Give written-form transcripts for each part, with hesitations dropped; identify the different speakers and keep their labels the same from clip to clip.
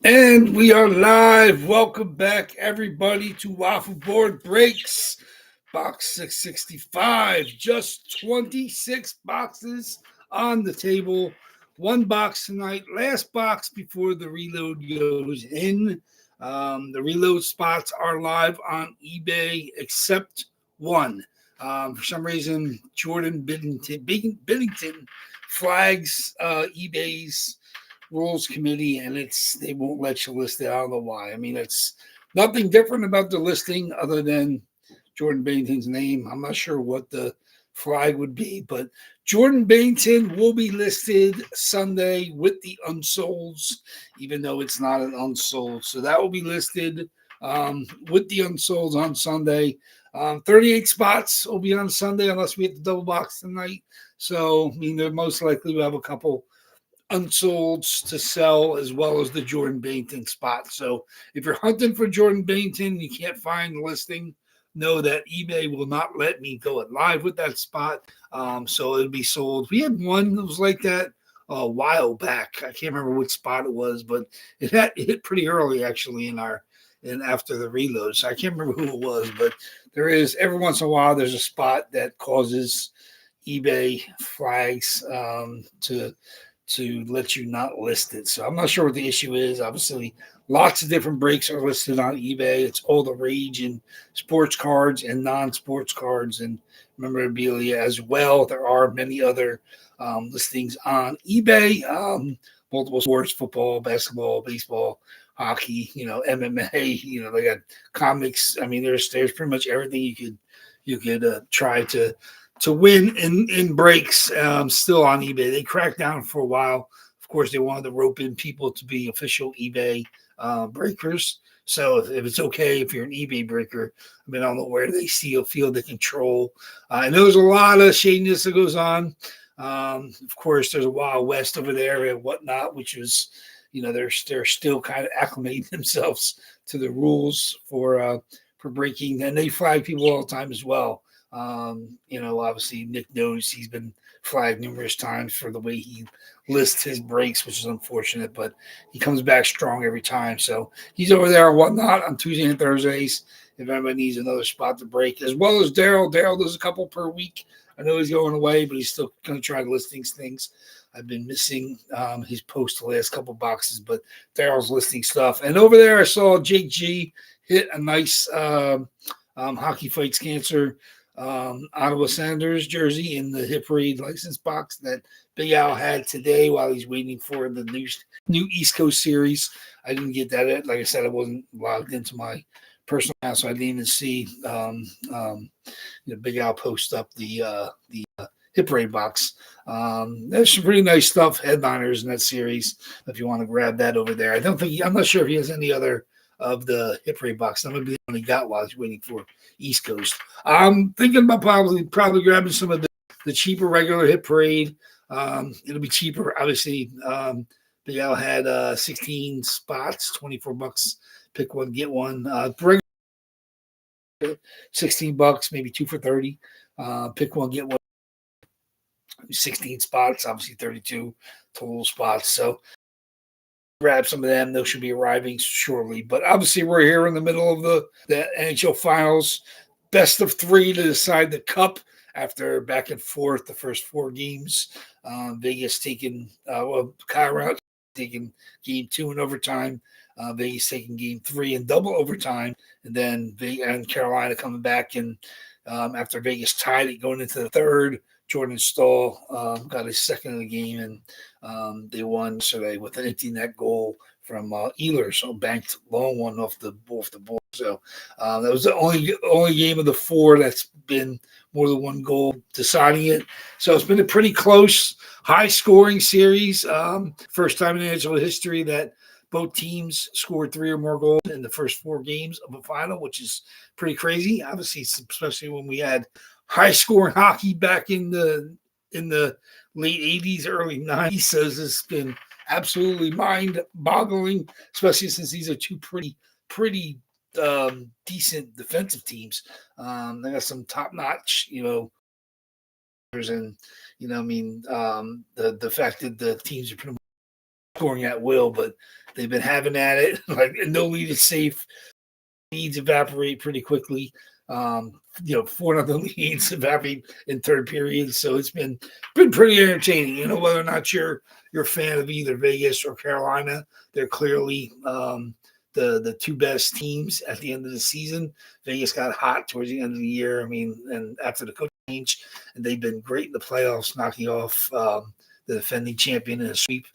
Speaker 1: And we are live. Welcome back, everybody, to WAFFLEBOARD Breaks. Box 665. Just 26 boxes on the table. One box tonight. Last box before the reload goes in. The reload spots are live on eBay except one. For some reason, Jordan Biddington flags eBay's rules committee, and they won't let you list it. I don't know why. I mean, it's nothing different about the listing other than Jordan Bennington's name. I'm not sure what the flag would be, but Jordan Bennington will be listed Sunday with the unsolds, even though it's not an unsold. So that will be listed with the unsolds on Sunday. 38 spots will be on Sunday unless we hit the double box tonight. So, I mean, they're most likely will have a couple unsolds to sell as well as the Jordan Bennington spot. So if you're hunting for Jordan Bennington and you can't find the listing, know that eBay will not let me go it live with that spot. So it'll be sold. We had one that was like that a while back. I can't remember which spot it was, but it hit pretty early actually in our and after the reload. So I can't remember who it was, but there is every once in a while there's a spot that causes eBay flags to let you not list it. So I'm not sure what the issue is. Obviously, lots of different breaks are listed on eBay. It's all the rage in sports cards and non-sports cards and memorabilia as well. There are many other listings on eBay. Multiple sports, football, basketball, baseball, hockey, MMA, they got comics. I mean, there's pretty much everything you could try to win in breaks still on eBay. They cracked down for a while. Of course, they wanted to rope in people to be official eBay breakers. So if it's okay if you're an eBay breaker, I mean, I don't know where they feel they control. I know there's a lot of shadiness that goes on. Of course, there's a Wild West over there and whatnot, which is, they're still kind of acclimating themselves to the rules for breaking, and they flag people all the time as well. Obviously Nick knows he's been flagged numerous times for the way he lists his breaks, which is unfortunate, but he comes back strong every time. So he's over there and whatnot on Tuesday and Thursdays. If anybody needs another spot to break, as well as Daryl. Daryl does a couple per week. I know he's going away, but he's still going to try to list things. I've been missing his post the last couple boxes, but Daryl's listing stuff. And over there, I saw Jake G hit a nice Hockey Fights Cancer Ottawa Sanders jersey in the Hip Raid license box that Big Al had today while he's waiting for the new East Coast series. I didn't get that. Like I said, I wasn't logged into my personal account, so I didn't even see Big Al post up the Hip Raid box. There's some pretty nice stuff, headliners in that series. If you want to grab that over there, I'm not sure if he has any other of the Hip Raid box. That might be the one he got while he's waiting for East Coast. I'm thinking about probably grabbing some of the cheaper regular Hit Parade. It'll be cheaper, obviously. Big Al had 16 spots, $24. Pick one, get one. Regular $16, maybe two for 30. Pick one, get one. 16 spots, obviously 32 total spots. So grab some of them. Those should be arriving shortly. But obviously, we're here in the middle of the NHL Finals. Best of three to decide the cup after back and forth the first four games. Vegas taking, Colorado taking game 2 in overtime. Vegas taking game 3 in double overtime. And then Carolina coming back and after Vegas tied it going into the third. Jordan Stahl got his second of the game, and they won today with an empty net goal from Ehlers, so banked long one off the board. So that was the only game of the 4 that's been more than one goal deciding it. So it's been a pretty close, high-scoring series. First time in NHL history that both teams scored 3 or more goals in the first 4 games of a final, which is pretty crazy. Obviously, especially when we had high scoring hockey back in the late 80s, early 90s. So it's been absolutely mind boggling, especially since these are two pretty decent defensive teams. They got some top notch, and the fact that the teams are pretty much scoring at will, but they've been having at it. Like no lead is safe. Leads evaporate pretty quickly. 4-0 leads evaporate in third period. So it's been pretty entertaining. Whether or not you're a fan of either Vegas or Carolina, they're clearly the two best teams at the end of the season. Vegas got hot towards the end of the year. And after the coach change, and they've been great in the playoffs, knocking off the defending champion in a sweep.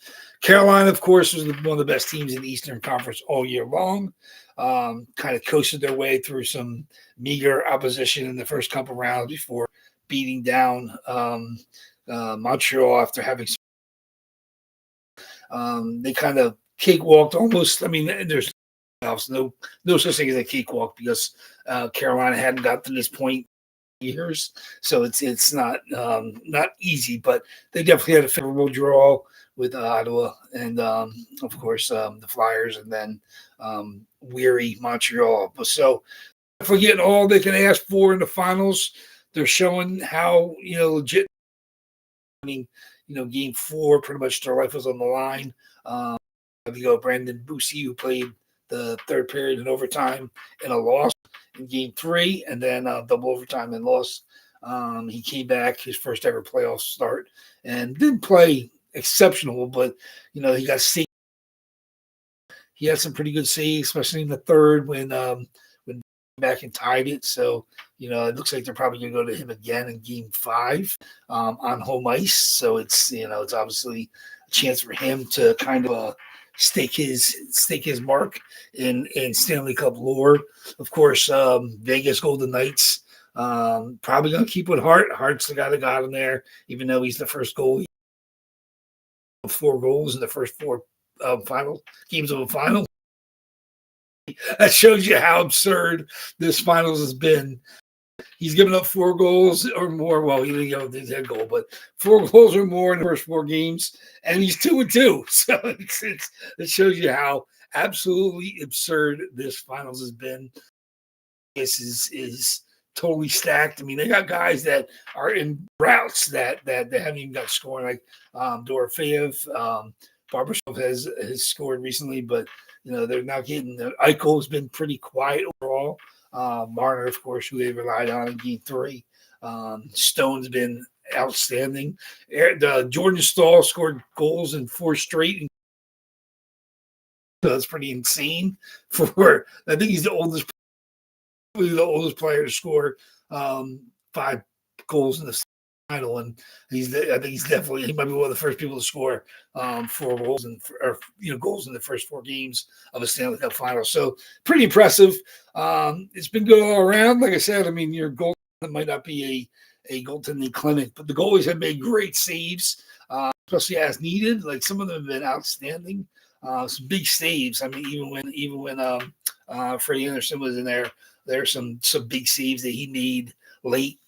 Speaker 1: Carolina, of course, was one of the best teams in the Eastern Conference all year long. Kind of coasted their way through some meager opposition in the first couple rounds before beating down Montreal after having they kind of cakewalked almost. There's no such thing as a cakewalk because Carolina hadn't got to this point years, so it's not easy, but they definitely had a favorable draw with Ottawa and of course the Flyers, and then weary Montreal. So if we're getting all they can ask for in the finals, they're showing how legit. Game 4, pretty much their life was on the line. You go Brandon Bussi, who played the third period in overtime in a loss in game 3, and then double overtime and loss. He came back, his first ever playoff start, and didn't play exceptional, but he got saved. He had some pretty good saves, especially in the third when back and tied it. So it looks like they're probably going to go to him again in game 5 on home ice. So it's it's obviously a chance for him to kind of stake his mark in Stanley Cup lore. Of course, Vegas Golden Knights probably going to keep with Hart. Hart's the guy that got him there, even though he's the first goalie. 4 goals in the first 4 final games of a final. That shows you how absurd this finals has been. He's given up 4 goals or more. Well, he didn't get a goal, but 4 goals or more in the first 4 games, and he's 2-2. So it shows you how absolutely absurd this finals has been. This is totally stacked. They got guys that are in routes that they haven't even got scoring, like Dorofeyev. Barbashev has scored recently, but they're not getting. Eichel's been pretty quiet overall. Marner, of course, who they relied on in game 3. Stone's been outstanding. Jordan Staal scored goals in 4 straight. That's pretty insane for. I think he's the oldest player to score 5 goals in the final, and he might be one of the first people to score 4 goals goals in the first 4 games of a Stanley Cup final. So pretty impressive. It's been good all around. Like I said, your goal might not be a goaltending clinic, but the goalies have made great saves, especially as needed. Like some of them have been outstanding. Some big saves. Even when Freddie Anderson was in there, there's some big saves that he made late,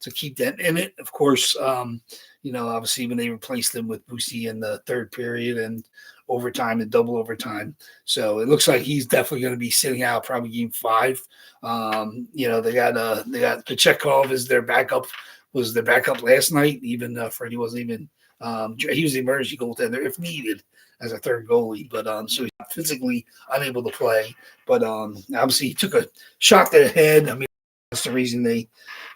Speaker 1: to keep them in it. Of course, obviously when they replaced them with Bussi in the third period and overtime and double overtime. So it looks like he's definitely going to be sitting out probably game 5. They got Kochetkov as their backup, was their backup last night. Even Freddie wasn't even he was the emergency goaltender if needed as a third goalie, but so he's physically unable to play. But obviously he took a shot to the head. That's the reason they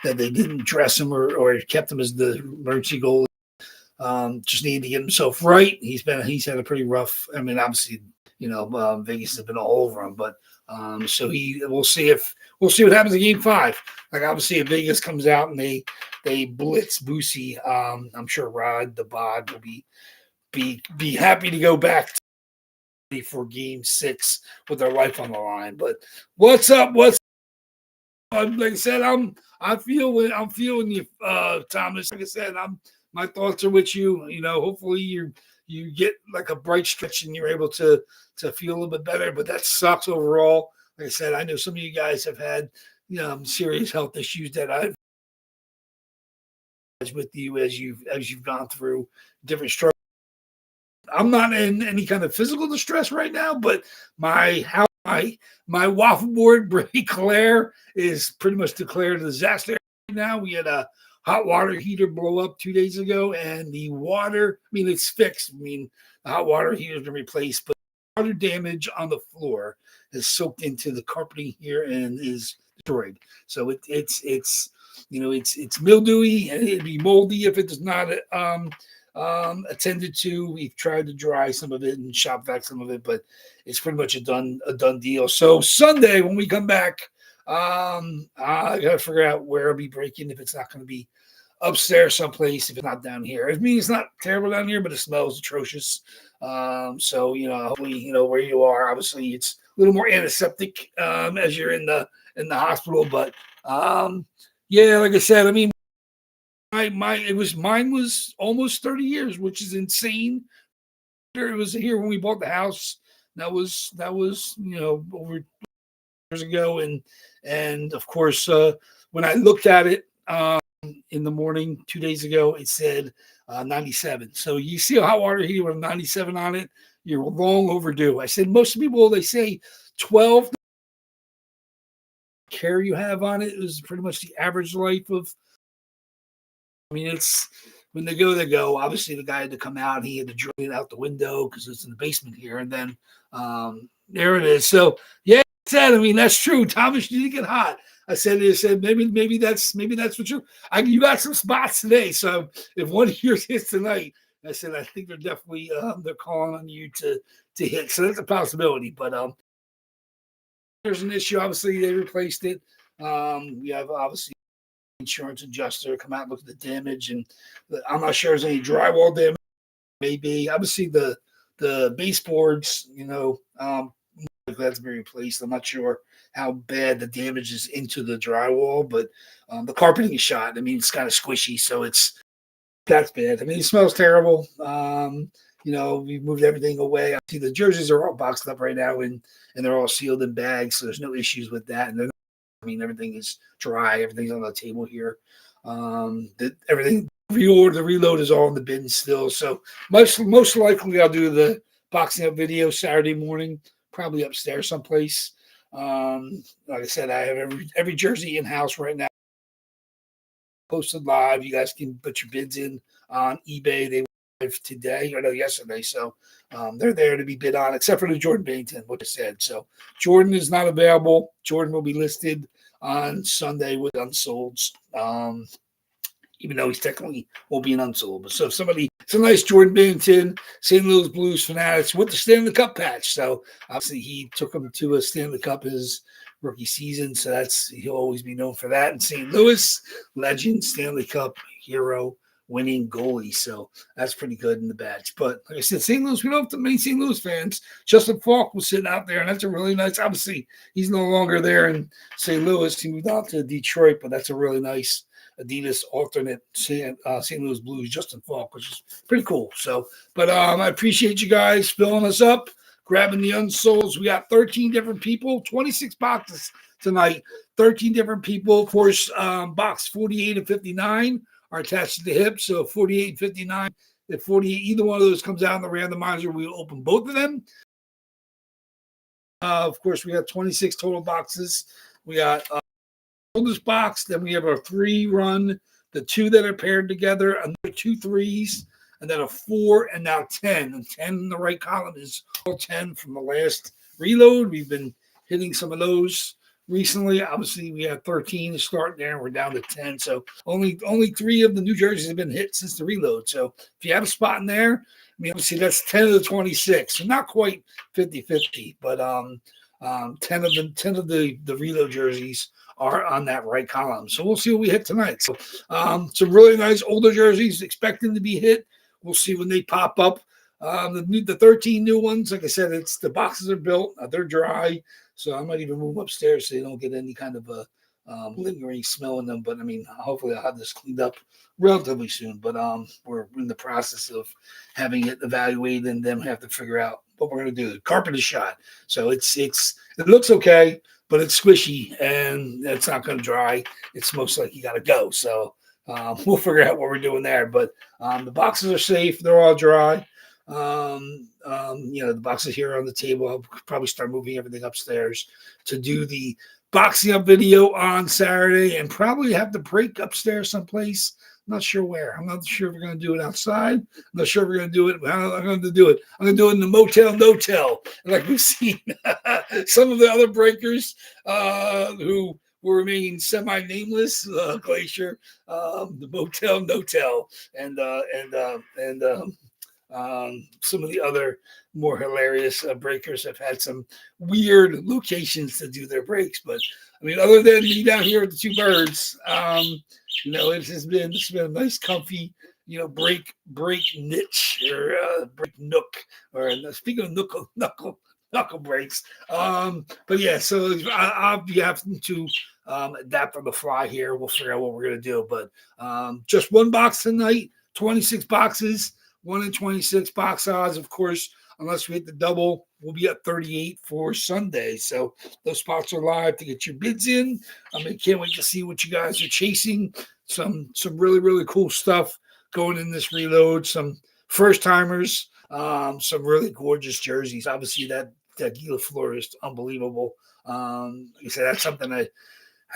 Speaker 1: didn't dress him or kept him as the emergency goalie. Just needed to get himself right. He's had a pretty rough. Obviously, Vegas has been all over him, but so we'll see what happens in game 5. Like obviously, if Vegas comes out and they blitz Bussi, I'm sure Rod the Bod will be happy to go back for game 6 with their life on the line. But what's up? Like I said, I'm feeling you, Thomas. Like I said, my thoughts are with you. Hopefully you get like a bright stretch and you're able to feel a little bit better. But that sucks overall. Like I said, I know some of you guys have had serious health issues that I've with you as you've gone through different struggles. I'm not in any kind of physical distress right now, but my waffle board break Claire is pretty much declared a disaster right now. We had a hot water heater blow up 2 days ago, and the water, I mean, it's fixed. I mean, the hot water heater's been replaced, but water damage on the floor has soaked into the carpeting here and is destroyed. So it's it's mildewy and it'd be moldy if it does not attended to. We've tried to dry some of it and shop vac some of it, but it's pretty much a done deal. So Sunday when we come back, I gotta figure out where I'll be breaking if it's not going to be upstairs someplace, if it's not down here. I mean, it's not terrible down here, but it smells atrocious. So hopefully, where you are, obviously it's a little more antiseptic as you're in the hospital. But yeah, like I said, I mean, mine was almost 30 years, which is insane. It was here when we bought the house. That was over years ago, and of course when I looked at it in the morning 2 days ago, it said 97. So you see a hot water heater with 97 on it, you're long overdue. I said most people, they say 12 care you have on it is pretty much the average life of. I mean, it's when they go. Obviously, the guy had to come out. He had to drill it out the window because it's in the basement here. And then there it is. So yeah, I said, I mean, that's true. Thomas, you didn't get hot. I said maybe that's what you got some spots today. So if one of yours hits tonight, I said I think they're definitely they're calling on you to hit. So that's a possibility. But there's an issue. Obviously, they replaced it. We have obviously insurance adjuster come out and look at the damage, and I'm not sure there's any drywall damage. Maybe obviously the baseboards, that's been replaced. I'm not sure how bad the damage is into the drywall, but the carpeting is shot. I mean, it's kind of squishy, so that's bad. I mean, it smells terrible. We've moved everything away. I see the jerseys are all boxed up right now, and they're all sealed in bags, so there's no issues with that. And everything is dry. Everything's on the table here. Everything the reload is all in the bin still. So most likely I'll do the boxing up video Saturday morning, probably upstairs someplace. Like I said, I have every jersey in house right now posted live. You guys can put your bids in on eBay. They live today, or no, yesterday. So they're there to be bid on, except for the Jordan Bennington, what I said. So Jordan is not available. Jordan will be listed on Sunday with unsolds. Even though he's technically won't be an unsold. But so if somebody, it's a nice Jordan Bennington, St. Louis Blues fanatics with the Stanley Cup patch. So obviously he took him to a Stanley Cup his rookie season. So he'll always be known for that. And St. Louis, legend, Stanley Cup hero, winning goalie. So that's pretty good in the badge. But like I said, St. Louis, we don't have too many St. Louis fans. Justin Falk was sitting out there, and that's a really nice, obviously he's no longer there in St. Louis. He moved out to Detroit, but that's a really nice Adidas alternate St. Louis Blues, Justin Falk, which is pretty cool. So, but I appreciate you guys filling us up, grabbing the unsolds. We got 13 different people, 26 boxes tonight, 13 different people. Of course, box 48 and 59 are attached to the hip. So 48 and 59, if 48, either one of those comes out in the randomizer, we'll open both of them. Of course, we have 26 total boxes. We got oldest box, then we have our 3 run, the 2 that are paired together, another 2 3s, and then a 4, and now 10. And 10 in the right column is all 10 from the last reload. We've been hitting some of those recently. Obviously, we had 13 to start there, and we're down to 10. So only 3 of the New Jerseys have been hit since the reload. So if you have a spot in there, I mean, obviously that's 10 of the 26. So not quite 50-50, but 10 of the reload jerseys are on that right column. So we'll see what we hit tonight. So some really nice older jerseys expecting to be hit. We'll see when they pop up. The 13 new ones, like I said, it's the boxes are built. They're dry. So I might even move upstairs so they don't get any kind of a lingering smell in them. But I mean, hopefully I'll have this cleaned up relatively soon. But we're in the process of having it evaluated and then have to figure out what we're going to do. The carpet is shot. So it looks okay, but it's squishy and it's not going to dry. It's most likely got to go. So we'll figure out what we're doing there. But the boxes are safe. They're all dry. The boxes here on the table. I'll probably start moving everything upstairs to do the boxing up video on Saturday and probably have the break upstairs someplace. I'm not sure where. I'm not sure if we're going to do it outside. I'm not sure if we're going to do it. How I'm going to do it. I'm going to do it in the motel, no-tell. Like we've seen some of the other breakers who will remain semi-nameless, Glacier, the motel, no-tell, and some of the other more hilarious breakers have had some weird locations to do their breaks. But I mean, other than me down here with the two birds, it's been a nice, comfy, break niche or break nook. Or speaking of knuckle breaks, but yeah, so I'll be having to adapt on the fly here. We'll figure out what we're gonna do, but just one box tonight, 26 boxes. 1 in 26 box odds, of course, unless we hit the double, we'll be at 38 for Sunday. So those spots are live to get your bids in. I mean, can't wait to see what you guys are chasing. Some really, really cool stuff going in this reload. Some first timers, some really gorgeous jerseys. Obviously, that Gila floor is unbelievable. Like I said, that's something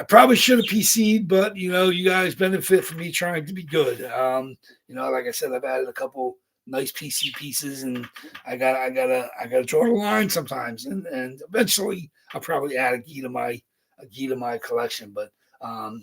Speaker 1: I probably should have PC'd, but you guys benefit from me trying to be good. Like I said, I've added a couple nice PC pieces, and I gotta draw the line sometimes, and eventually I'll probably add a key to my collection. But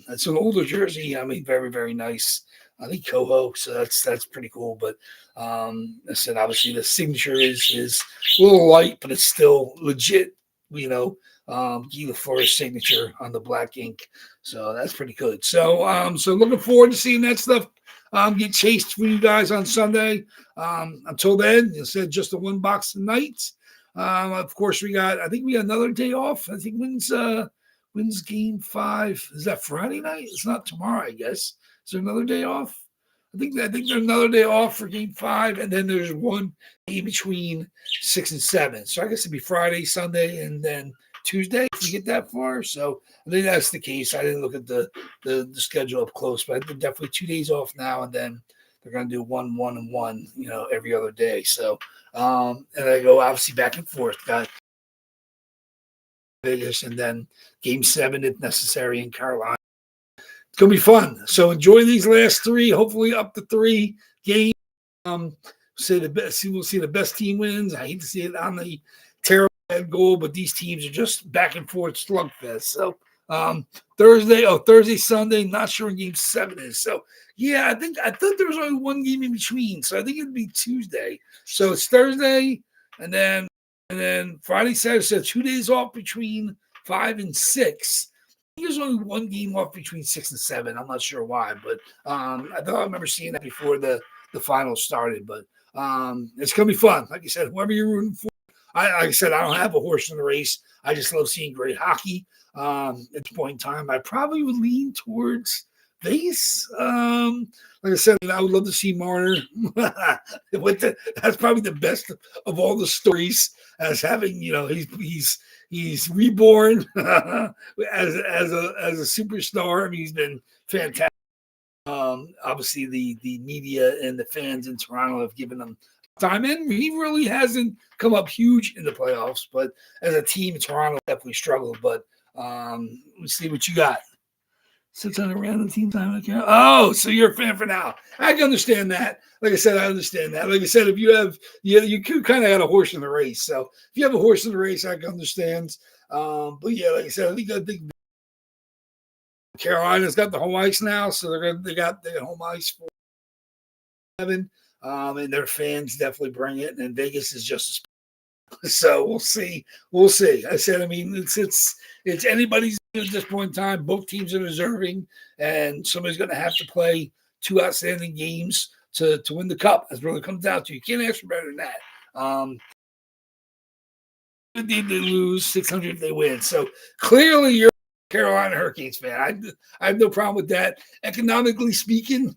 Speaker 1: it's an older jersey. I mean, very, very nice. I think Coho, so that's pretty cool. But I said obviously the signature is a little light, but it's still legit. Gila Forest signature on the black ink. So that's pretty good. So looking forward to seeing that stuff get chased for you guys on Sunday. Until then, you said just the one box tonight. Of course, I think we got another day off. I think when's game 5? Is that Friday night? It's not tomorrow, I guess. Is there another day off? I think there's another day off for game 5, and then there's one game between 6 and 7. So I guess it'd be Friday, Sunday, and then Tuesday if we get that far. So I think that's the case. I didn't look at the schedule up close, but I think definitely 2 days off now, and then they're going to do 1, 1, and 1, every other day. So and I go obviously back and forth. Got Vegas, and then game 7 if necessary in Carolina. It's going to be fun. So enjoy these last 3, hopefully up to 3 games. We'll see the best team wins. I hate to see it on the terrible goal, but these teams are just back and forth slugfest. So Thursday, Sunday, not sure when game 7 is. So yeah, I thought there was only one game in between. So I think it'd be Tuesday. So it's Thursday, and then Friday, Saturday. So 2 days off between 5 and 6. I think there's only one game off between 6 and 7. I'm not sure why, but I thought I remember seeing that before the finals started. But it's gonna be fun. Like you said, whoever you're rooting for. Like I said, I don't have a horse in the race. I just love seeing great hockey. At this point in time, I probably would lean towards Vegas. Like I said, I would love to see Marner. That's probably the best of all the stories, as having he's reborn as a superstar. I mean, he's been fantastic. Obviously, the media and the fans in Toronto have given him time in. He really hasn't come up huge in the playoffs, but as a team, Toronto definitely struggled. But let's see what you got. 600 random team time account. Oh, so you're a fan for now. I can understand that. Like I said, I understand that. Like I said, if you have, you kind of got a horse in the race. So if you have a horse in the race, I can understand. But yeah, like I said, I think Carolina's got the home ice now, so they got home ice for 7. And their fans definitely bring it, and Vegas is just so we'll see. I said, I mean, it's anybody's at this point in time. Both teams are deserving, and somebody's going to have to play 2 outstanding games to win the cup. That's really comes down to. You can't ask for better than that. They lose 600 if they win. So clearly, you're a Carolina Hurricanes fan. I have no problem with that. Economically speaking,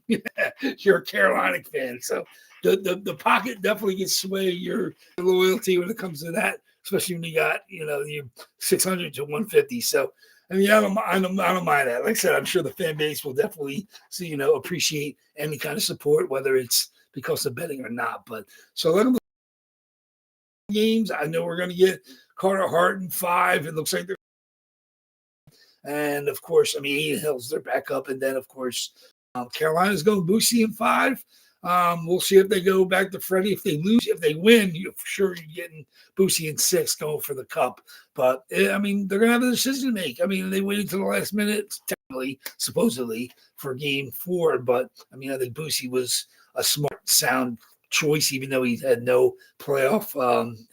Speaker 1: you're a Carolina fan. So the pocket definitely gets sway your loyalty when it comes to that, especially when you got your 600 to 150. So I mean, I don't mind that. Like I said, I'm sure the fan base will definitely appreciate any kind of support, whether it's because of betting or not. But so let them games. I know we're going to get Carter Hart in 5. It looks like they're And, of course, I mean, Ian Hill's their backup. And then, of course, Carolina's going Boosie in 5. We'll see if they go back to Freddie. If they lose, if they win, for sure you're getting Boosie in 6 going for the cup. But, I mean, they're going to have a decision to make. I mean, they waited till the last minute, technically, supposedly, for game 4. But, I mean, I think Boosie was a smart, sound choice, even though he had no playoff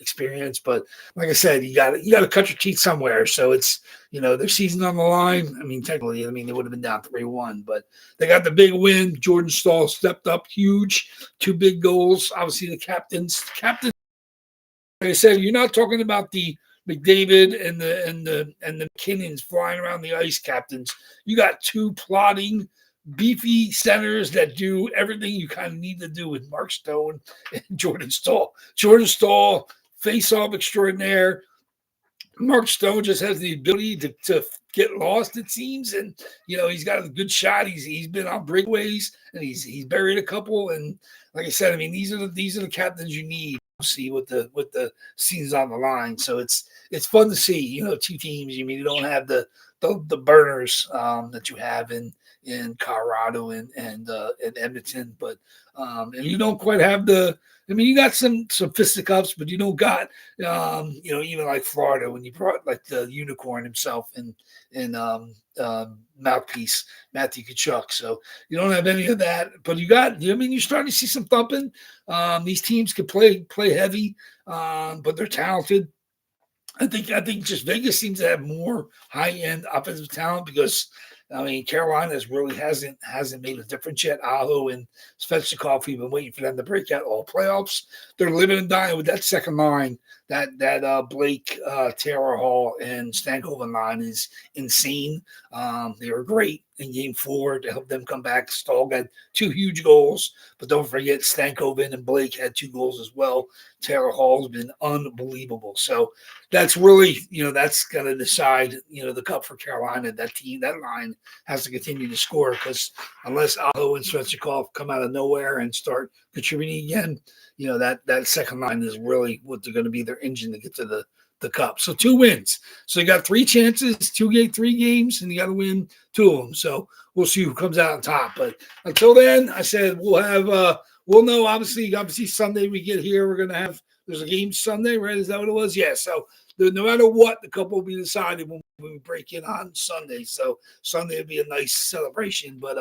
Speaker 1: experience. But like I said, you got to cut your teeth somewhere. So it's, their season on the line. I mean, technically, they would have been down 3-1, but they got the big win. Jordan Stahl stepped up huge, 2 big goals. Obviously, the captains. Like I said, you're not talking about the McDavid and the McKinnons flying around the ice captains. You got 2 plotting, beefy centers that do everything you kind of need to do with Mark Stone and Jordan Stahl. Jordan Stahl, face-off extraordinaire. Mark Stone just has the ability to get lost, it seems, and he's got a good shot. He's been on breakaways and he's buried a couple. And like I said, I mean these are the captains you need to see with the seasons on the line. So it's fun to see 2 teams. I mean you don't have the burners that you have in Colorado and Edmonton, but and you don't quite have the. I mean, you got some fisticuffs, but you don't got even like Florida when you brought like the unicorn himself and mouthpiece Matthew Tkachuk. So you don't have any of that, but you got. I mean, you're starting to see some thumping. These teams can play heavy, but they're talented. I think just Vegas seems to have more high-end offensive talent because I mean Carolina really hasn't made a difference yet. Aho and Svechnikov, we've been waiting for them to break out all playoffs. They're living and dying with that second line. That Blake, Taylor Hall, and Stankoven line is insane. They were great in game 4 to help them come back. Stahl got 2 huge goals, but don't forget Stankoven and Blake had 2 goals as well. Taylor Hall's been unbelievable. So that's really, that's going to decide, the cup for Carolina. That team, that line has to continue to score because unless Aho and Svechnikov come out of nowhere and start contributing again, that second line is really what they're going to be their engine to get to the cup. So 2 wins. So you got 3 chances, 3 games, and you got to win 2 of them. So we'll see who comes out on top. But until then, I said we'll have we'll know obviously Sunday we get here. We're gonna have there's a game Sunday, right? Is that what it was? Yeah. So no matter what, the cup will be decided when we break in on Sunday. So Sunday will be a nice celebration. But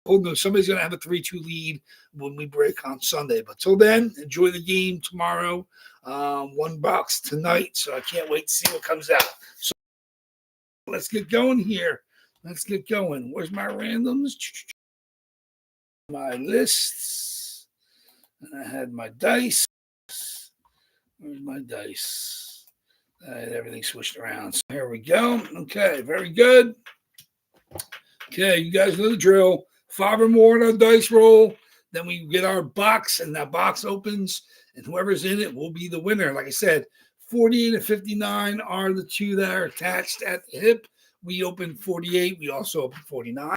Speaker 1: we'll know somebody's gonna have a 3-2 lead when we break on Sunday. But till then, enjoy the game tomorrow. 1 box tonight, so I can't wait to see what comes out. So let's get going here. Let's get going. Where's my randoms? My lists. And I had my dice. Where's my dice? I had everything switched around. So here we go. Okay, very good. Okay, you guys know the drill. 5 or more on our dice roll. Then we get our box, and that box opens, and whoever's in it will be the winner. Like I said, 48 and 59 are the 2 that are attached at the hip. We open 48. We also open 49.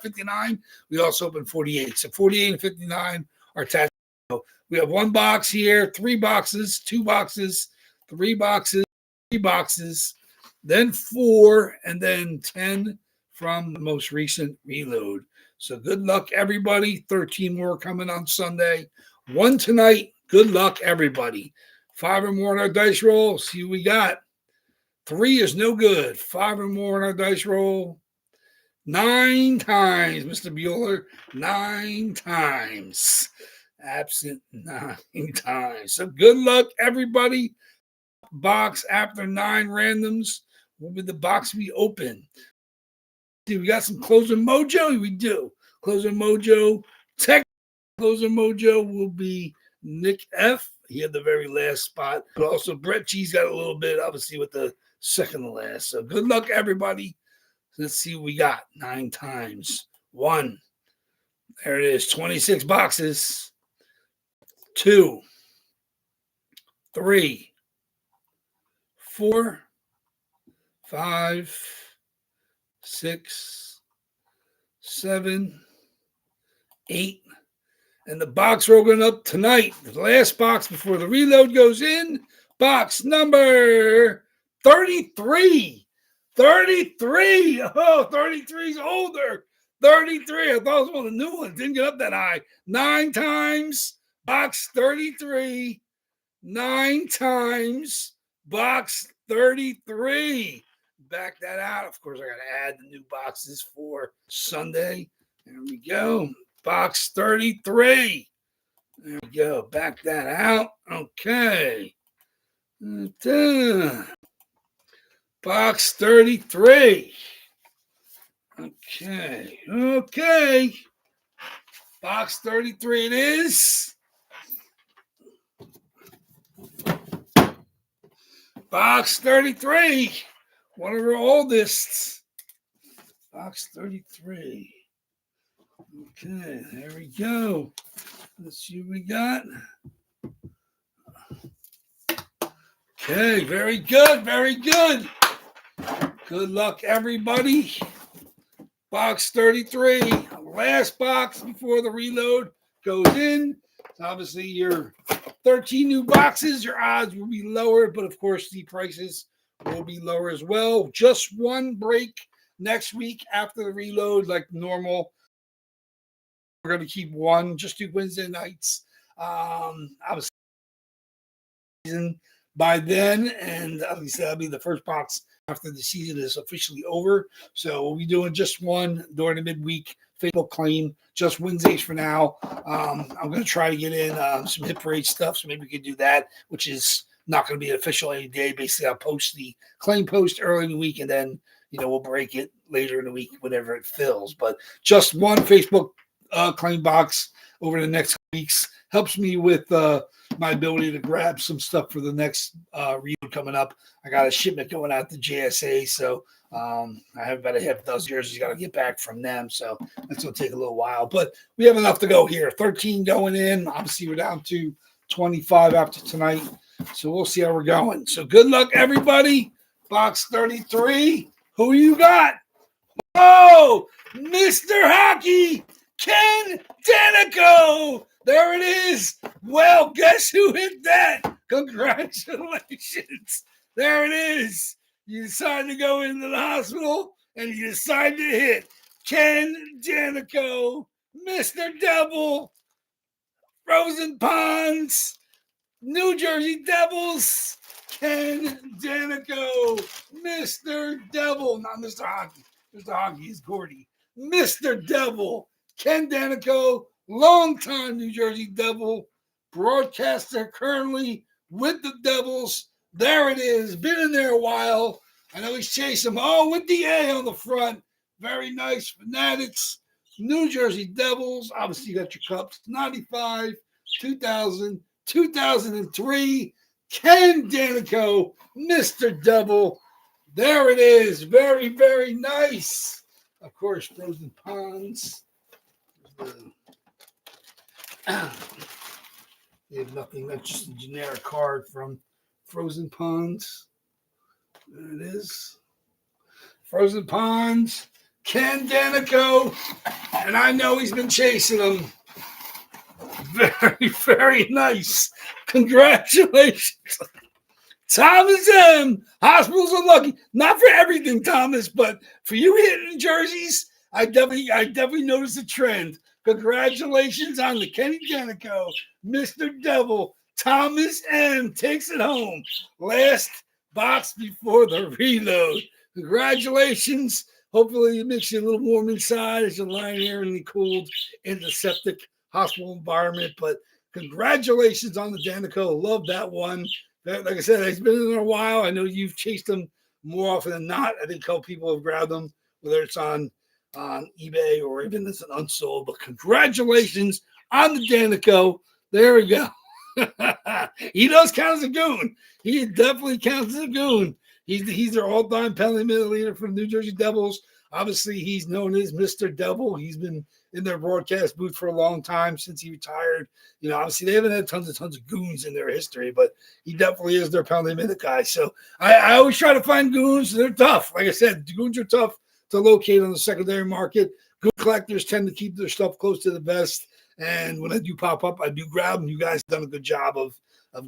Speaker 1: 59. We also open 48. So 48 and 59 are attached. So we have 1 box here, 3 boxes, 2 boxes, 3 boxes, 3 boxes, then 4, and then 10 from the most recent reload. So good luck, everybody. 13 more coming on Sunday. 1 tonight. Good luck, everybody. 5 or more on our dice roll. See what we got. 3 is no good. 5 or more on our dice roll. 9 times, Mr. Bueller. 9 times. Absent 9 times. So good luck, everybody. Box after 9 randoms will be the box we open. We got some closer mojo. We do. Closer mojo. Tech closer mojo will be Nick F. He had the very last spot. But also Brett G's got a little bit, obviously, with the second to last. So good luck, everybody. Let's see what we got. 9 times. 1. There it is. 26 boxes. 2. 3. 4. 5. 6, 7, 8, and the box we're opening up tonight, the last box before the reload goes in, box number 33. 33. Oh, 33's older. 33. I thought it was one of the new ones. Didn't get up that high. 9 times. Box 33. 9 times. Box 33. Back that out. Of course, I got to add the new boxes for Sunday. There we go. Box 33. There we go. Back that out. Okay. Box 33. Okay. Box 33 it is. Box 33. One of our oldest. Box 33. Okay, there we go. Let's see what we got. Okay, very good, very good. Good luck, everybody. Box 33, last box before the reload goes in. So obviously, your 13 new boxes, your odds will be lower, but of course, the prices will be lower as well. Just one break next week after the reload, like normal. We're going to keep one, just do Wednesday nights. Obviously, by then, and at least that'll be the first box after the season is officially over. So we'll be doing just one during the midweek Facebook claim, just Wednesdays for now. I'm going to try to get in some hit parade stuff, so maybe we could do that, which is not going to be official any day. Basically, I'll post the claim post early in the week, and then we'll break it later in the week, whenever it fills. But just one Facebook claim box over the next weeks helps me with my ability to grab some stuff for the next reload coming up. I got a shipment going out to JSA, so I have about a half dozen jerseys got to get back from them, so that's going to take a little while. But we have enough to go here. 13 going in. Obviously, we're down to 25 after tonight, so we'll see how we're going. So good luck, everybody. Box 33. Who you got? Oh, Mr. Hockey, Ken Danico. There it is. Well, guess who hit that? Congratulations. There it is. You decided to go into the hospital, and you decided to hit Ken Danico, Mr. Devil, Frozen Ponds, New Jersey Devils, Ken Danico, Mr. Devil, not Mr. Hockey. Mr. Hockey is Gordy. Mr. Devil, Ken Danico, longtime New Jersey Devil, broadcaster currently with the Devils. There it is. Been in there a while. I know he's chasing them. Oh, with the A on the front. Very nice. Fanatics, New Jersey Devils. Obviously, you got your cups. 95, 2000, 2003. Ken Danico, Mr. Devil. There it is. Very, very nice. Of course, Frozen Ponds. You have nothing. That's just a generic card from Frozen Ponds. There it is. Frozen Ponds. Ken Danico. And I know he's been chasing them. Very, very nice. Congratulations. Thomas M. Hospitals are lucky. Not for everything, Thomas, but for you hitting jerseys, I definitely noticed a trend. Congratulations on the Kenny Danico, Mr. Devil. Thomas M. takes it home. Last box before the reload. Congratulations. Hopefully it makes you a little warm inside as you're lying here in the cold, antiseptic hospital environment. But congratulations on the Danico. Love that one. Like I said, it's been in there a while. I know you've chased them more often than not. I think a couple people have grabbed them, whether it's on eBay or even as an unsold. But congratulations on the Danico. There we go. He does count as a goon. He definitely counts as a goon. He's their all-time penalty minute leader for the New Jersey Devils. Obviously, he's known as Mr. Devil. He's been in their broadcast booth for a long time since he retired. Obviously, they haven't had tons of goons in their history, but he definitely is their penalty minute guy. So I always try to find goons. They're tough. Like I said, goons are tough to locate on the secondary market. Goon collectors tend to keep their stuff close to the vest. And when I do pop up, I do grab them. You guys have done a good job of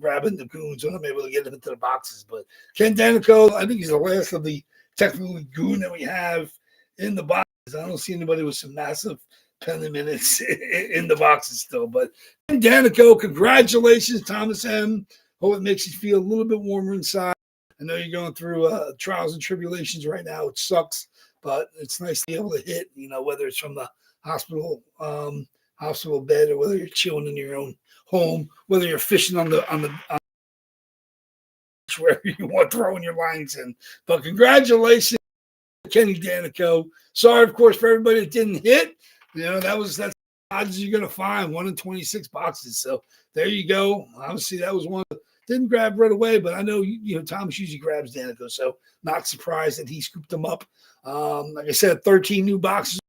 Speaker 1: grabbing the goons when I'm able to get them into the boxes. But Ken Danico, I think he's the last of the technical goon that we have in the boxes. I don't see anybody with some massive penalty minutes in the boxes still. But Danico, congratulations, Thomas M. Hope it makes you feel a little bit warmer inside. I know you're going through trials and tribulations right now. It sucks, but it's nice to be able to hit, whether it's from the hospital bed or whether you're chilling in your own home, whether you're fishing on wherever you want, throwing your lines in. But congratulations, Kenny Danico. Sorry, of course, for everybody that didn't hit. That's odds you're going to find, 1 in 26 boxes. So there you go. Obviously, that was one that didn't grab right away, but I know, Thomas usually grabs Danico, so not surprised that he scooped them up. Like I said, 13 new boxes.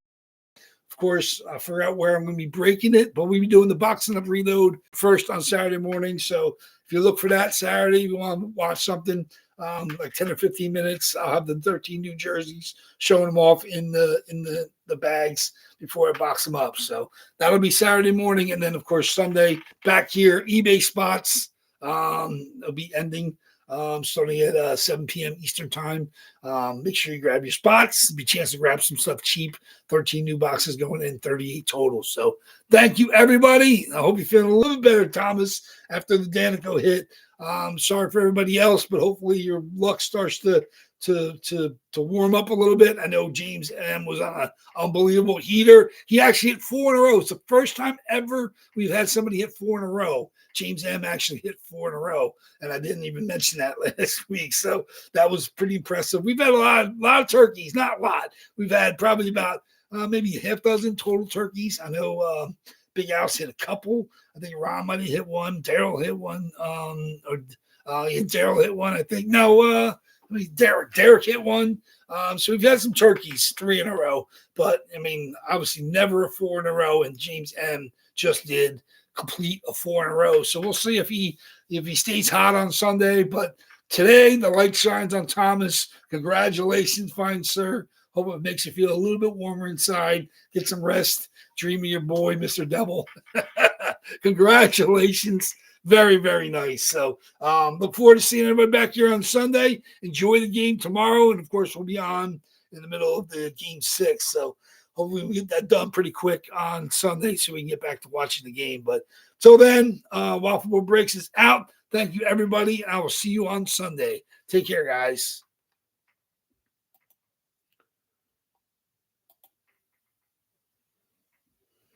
Speaker 1: Of course, I forgot where I'm going to be breaking it, but we'll be doing the boxing up reload first on Saturday morning. So if you look for that Saturday, you want to watch something like 10 or 15 minutes, I'll have the 13 new jerseys, showing them off in the bags before I box them up. So that'll be Saturday morning. And then, of course, Sunday back here, eBay spots. It'll be ending starting at 7 p.m. Eastern time. Make sure you grab your spots. It'll be a chance to grab some stuff cheap. 13 new boxes going in, 38 total. So thank you, everybody. I hope you're feeling a little better, Thomas, after the Danico hit. Sorry for everybody else, but hopefully your luck starts to warm up a little bit. I know James M was on an unbelievable heater. He actually hit 4 in a row. It's the first time ever we've had somebody hit 4 in a row. James M actually hit 4 in a row, and I didn't even mention that last week. So that was pretty impressive. We've had a lot of turkeys, not a lot. We've had probably about maybe a half dozen total turkeys. I know Big Al's hit a couple. I think Ron might have hit one. Daryl hit one. Daryl hit one. I think Derek hit one. So we've had some turkeys, 3 in a row. But I mean, obviously never a 4 in a row. And James M just did complete a 4 in a row. So we'll see if he stays hot on Sunday. But today the light shines on Thomas. Congratulations, fine sir. Hope it makes you feel a little bit warmer inside. Get some rest. Dream of your boy, Mr. Devil. Congratulations. Very, very nice. So look forward to seeing everybody back here on Sunday. Enjoy the game tomorrow. And, of course, we'll be on in the middle of the game 6. So hopefully we get that done pretty quick on Sunday so we can get back to watching the game. But till then, Waffle Board Breaks is out. Thank you, everybody. I will see you on Sunday. Take care, guys.